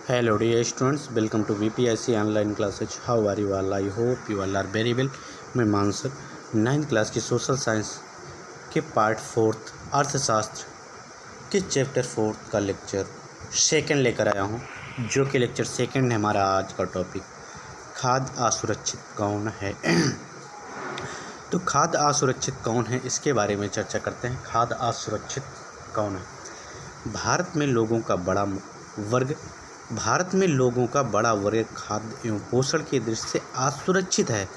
Hello dear students, welcome to VPSC online classes. How are you all? I hope you all are very well. मैं Mansar 9th class की social science के part 4 अर्थशास्त्र के chapter 4 का lecture second लेकर आया हूँ, जो कि लेक्चर सेकंड है हमारा आज का टॉपिक। खाद्य असुरक्षित कौन है? तो खाद्य असुरक्षित कौन है, इसके बारे में चर्चा करते हैं। खाद्य असुरक्षित कौन है? भारत में लोगों का बड़ा वर्ग खाद्य एवं पोषण की दृष्टि से असुरक्षित है।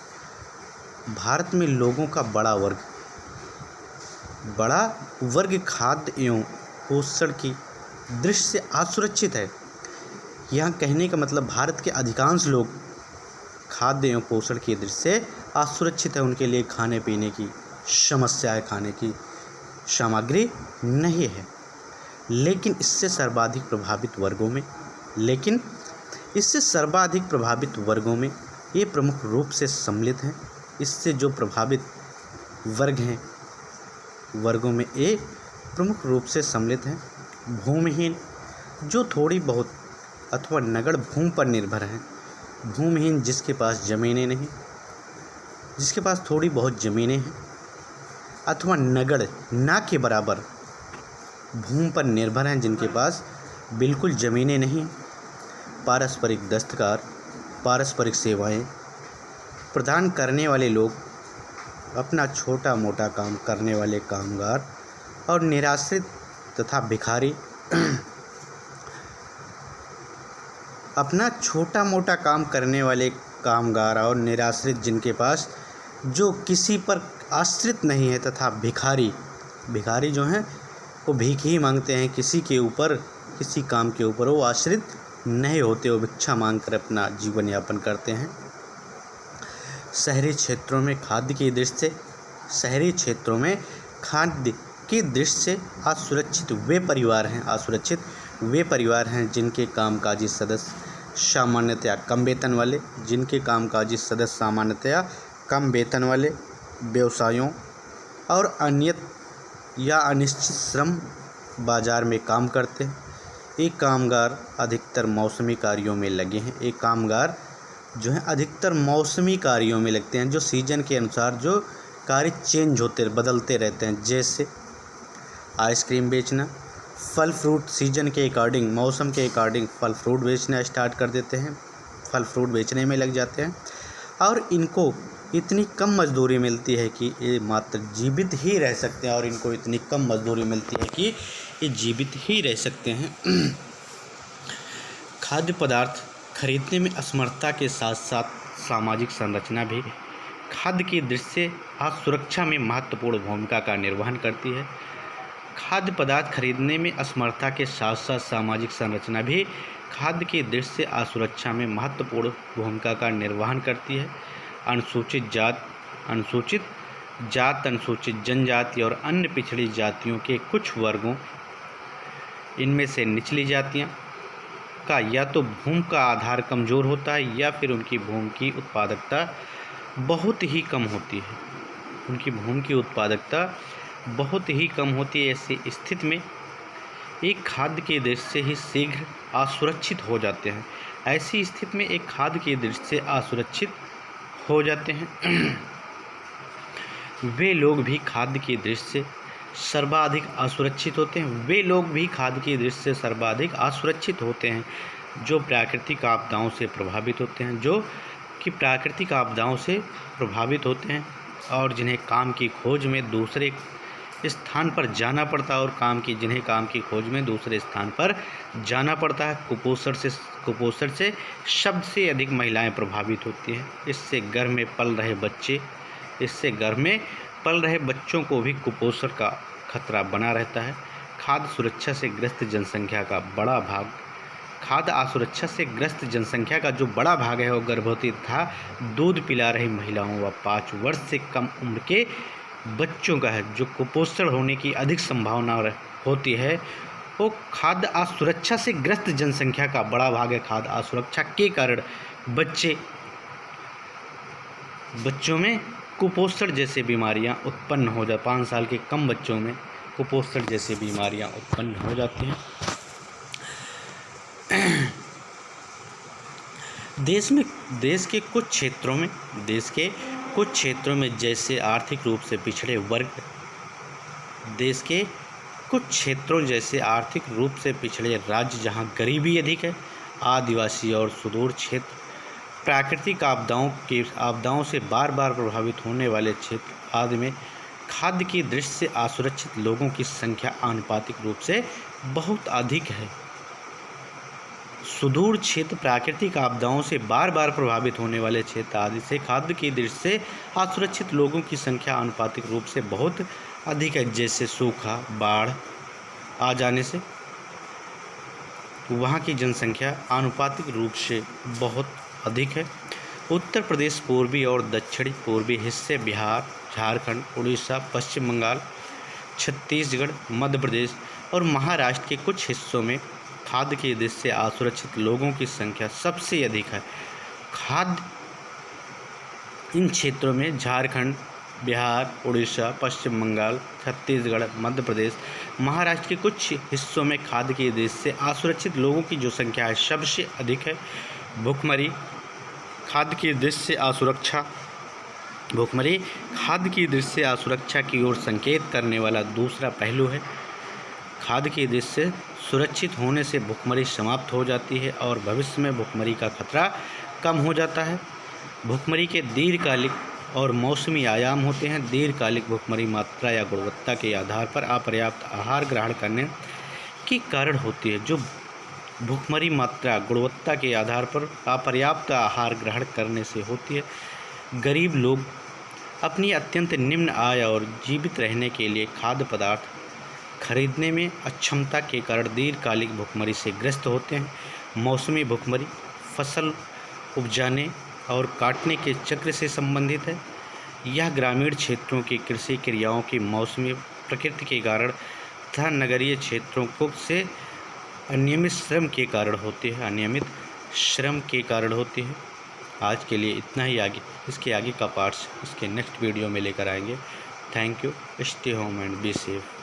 भारत में लोगों का बड़ा वर्ग खाद्य एवं पोषण की दृष्टि से असुरक्षित है। यहाँ कहने का मतलब भारत के अधिकांश लोग खाद्य एवं पोषण की दृष्टि से असुरक्षित है। उनके लिए खाने पीने की समस्या है, खाने की सामग्री नहीं है। लेकिन इससे सर्वाधिक प्रभावित वर्गों में ये प्रमुख रूप से सम्मिलित हैं। इससे जो प्रभावित वर्ग हैं, वर्गों में ये प्रमुख रूप से सम्मिलित हैं। भूमिहीन, जो थोड़ी बहुत अथवा नगण्य भूमि पर निर्भर हैं। भूमिहीन, जिसके पास ज़मीनें नहीं, जिसके पास थोड़ी बहुत ज़मीनें हैं, अथवा नगण्य ना के बराबर भूमि पर निर्भर हैं, जिनके पास बिल्कुल ज़मीनें नहीं। पारस्परिक दस्तकार, पारस्परिक सेवाएं प्रदान करने वाले लोग, अपना छोटा मोटा काम करने वाले कामगार और निराश्रित तथा भिखारी अपना छोटा मोटा काम करने वाले कामगार और निराश्रित, जिनके पास जो किसी पर आश्रित नहीं है, तथा भिखारी जो हैं वो भीख ही मांगते हैं, किसी काम के ऊपर वो आश्रित नहीं होते, वो भिक्षा मांगकर अपना जीवन यापन करते हैं। शहरी क्षेत्रों में खाद्य की दृष्टि से असुरक्षित वे परिवार हैं जिनके कामकाजी सदस्य सामान्यतया कम वेतन वाले व्यवसायों और अन्य या अनिश्चित श्रम बाजार में काम करते हैं। एक कामगार अधिकतर मौसमी कार्यों में लगे हैं। एक कामगार जो है अधिकतर मौसमी कार्यों में लगते हैं, जो सीजन के अनुसार जो कार्य बदलते रहते हैं। जैसे आइसक्रीम बेचना, फल फ्रूट सीजन के अकॉर्डिंग, मौसम के अकॉर्डिंग फल फ्रूट बेचना स्टार्ट कर देते हैं, फल फ्रूट बेचने में लग जाते हैं। और इनको इतनी कम मजदूरी मिलती है कि ये मात्र जीवित ही रह सकते हैं, और इनको इतनी कम मजदूरी मिलती है कि ये जीवित ही रह सकते हैं। खाद्य पदार्थ खरीदने में असमर्थता के साथ साथ सामाजिक संरचना भी खाद्य की दृष्टि से असुरक्षा में महत्वपूर्ण भूमिका का निर्वहन करती है। खाद्य पदार्थ खरीदने में असमर्थता के साथ साथ सामाजिक संरचना भी खाद्य की दृष्टि से असुरक्षा में महत्वपूर्ण भूमिका का निर्वहन करती है। अनुसूचित जात, अनुसूचित जनजाति और अन्य पिछड़ी जातियों के कुछ वर्गों, इनमें से निचली जातियां का या तो भूमि का आधार कमज़ोर होता है, या फिर उनकी भूमि की उत्पादकता बहुत ही कम होती है। ऐसी स्थिति में एक खाद्य की दृष्टि से ही शीघ्र असुरक्षित हो जाते हैं। वे लोग भी खाद्य की दृष्टि से सर्वाधिक असुरक्षित होते हैं, जो प्राकृतिक आपदाओं से प्रभावित होते हैं, और जिन्हें काम की खोज में दूसरे स्थान पर जाना पड़ता है, कुपोषण से शब्द से अधिक महिलाएं प्रभावित होती हैं। इससे घर में पल रहे बच्चों को भी कुपोषण का खतरा बना रहता है। खाद्य असुरक्षा से ग्रस्त जनसंख्या का जो बड़ा भाग है, वो गर्भवती तथा दूध पिला रही महिलाओं व 5 वर्ष से कम उम्र के बच्चों का है। जो कुपोषण होने की अधिक संभावना होती है, वो खाद्य असुरक्षा से ग्रस्त जनसंख्या का बड़ा भाग है। खाद्य असुरक्षा के कारण बच्चों में कुपोषण जैसे बीमारियां उत्पन्न हो जाती, 5 साल के कम बच्चों में कुपोषण जैसी बीमारियां उत्पन्न हो जाती हैं। देश के कुछ क्षेत्रों में जैसे आर्थिक रूप से पिछड़े वर्ग, देश के कुछ क्षेत्रों जैसे आर्थिक रूप से पिछड़े राज्य जहां गरीबी अधिक है, आदिवासी और सुदूर क्षेत्र, प्राकृतिक आपदाओं से बार बार प्रभावित होने वाले क्षेत्र आदि में खाद्य की दृष्टि से असुरक्षित लोगों की संख्या आनुपातिक रूप से बहुत अधिक है। सुदूर क्षेत्र, प्राकृतिक आपदाओं से बार बार प्रभावित होने वाले क्षेत्र आदि से खाद्य की दृष्टि से असुरक्षित लोगों की संख्या आनुपातिक रूप से बहुत अधिक है। जैसे सूखा, बाढ़ आ जाने से वहाँ की जनसंख्या आनुपातिक रूप से बहुत अधिक है। उत्तर प्रदेश, पूर्वी और दक्षिणी पूर्वी हिस्से, बिहार, झारखंड, उड़ीसा, पश्चिम बंगाल, छत्तीसगढ़, मध्य प्रदेश और महाराष्ट्र के कुछ हिस्सों में खाद्य की दृष्टि से असुरक्षित लोगों की संख्या सबसे अधिक है। इन क्षेत्रों में झारखंड, बिहार, उड़ीसा, पश्चिम बंगाल, छत्तीसगढ़, मध्य प्रदेश, महाराष्ट्र के कुछ हिस्सों में खाद्य की दृष्टि से असुरक्षित लोगों की जो संख्या है सबसे अधिक है। भुखमरी खाद्य की दृष्टि से असुरक्षा की ओर संकेत करने वाला दूसरा पहलू है। खाद्य की दृष्टि से सुरक्षित होने से भुखमरी समाप्त हो जाती है और भविष्य में भुखमरी का खतरा कम हो जाता है। भुखमरी के दीर्घकालिक और मौसमी आयाम होते हैं। दीर्घकालिक भुखमरी मात्रा या गुणवत्ता के आधार पर अपर्याप्त आहार ग्रहण करने के कारण होती है। जो भुखमरी मात्रा गुणवत्ता के आधार पर अपर्याप्त आहार ग्रहण करने से होती है। गरीब लोग अपनी अत्यंत निम्न आय और जीवित रहने के लिए खाद्य पदार्थ खरीदने में अक्षमता के कारण दीर्घकालिक भुखमरी से ग्रस्त होते हैं। मौसमी भुखमरी फसल उपजाने और काटने के चक्र से संबंधित है। यह ग्रामीण क्षेत्रों की कृषि क्रियाओं की मौसमी प्रकृति के कारण तथा नगरीय क्षेत्रों से अनियमित श्रम के कारण होती है। आज के लिए इतना ही। इसके आगे का पार्ट्स इसके नेक्स्ट वीडियो में लेकर आएंगे। Thank you. Stay home and be safe.